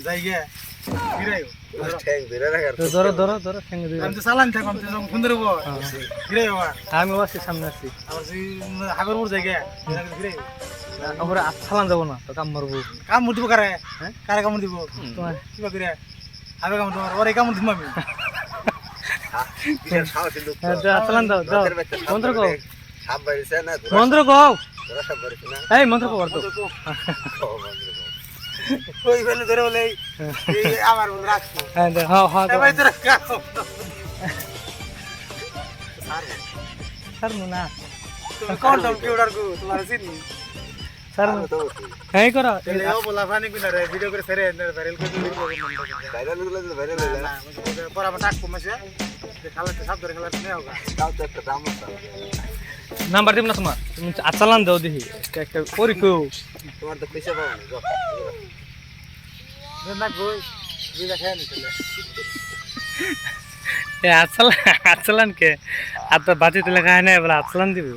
যাই গে ফিরাই ঠ্যাং ধরে রাখার ধরো ধরো ধরো ঠেঙ্গে দিবে আমি তো চালান থাকলাম তুই যখন সুন্দর হবো ফিরাই বাবা আমি আছি সামনে আছি আবার তুই হাগরপুর যাই গে ফিরাই আমরা আচ্ছালান যাবো না তো কাম মারবো কাম দিব কারে হ্যাঁ? কারে কামড় দিব তোমার কিবা করে হবে কামড় তোমার ওরে কামড় দিব আমি বিশাল সাহসী লোক হ্যাঁ, যাও, চালান দাও, যাও। রাতের বেলা সাপ মন্ত্র কও। ধরে সাপ বাড়িছে না মন্ত্র কও ধরা সাপ বাড়িছে না এই মন্ত্র কও আর তো ও মন্ত্র কও। ওই ফেলে ধরে বলে এই আমার বলে রাখবো হ্যাঁ হ্যাঁ হ্যাঁ ভাই তোরা কাও স্যার মুনা তুমি কোন দাম কি অর্ডার করো তোমার চিনি স্যার আমি তো বলছি, হ্যাঁ করো এলে ও বলা ফানি কিনা রে ভিডিও করে সেরে ভাইরাল করে দিবি ভাইরাল হলে তো ভাইরাল হয়ে না পরে আমার টাক কমেছে খেলাতে সাপ ধরে খেলাতে নেই হোক তাও তো একটা দাম আছে। নাম্বার দিব না তোমার তুমি আচ্ছালান দাও দেখি একটা করি কেউ তোমার তো পয়সা পাবো না যাও। না গই বিলা খেয়ে নিতে আচ্ছালান কে আর তো বাতি তুলে খায় না এবার আচ্ছালান দিবি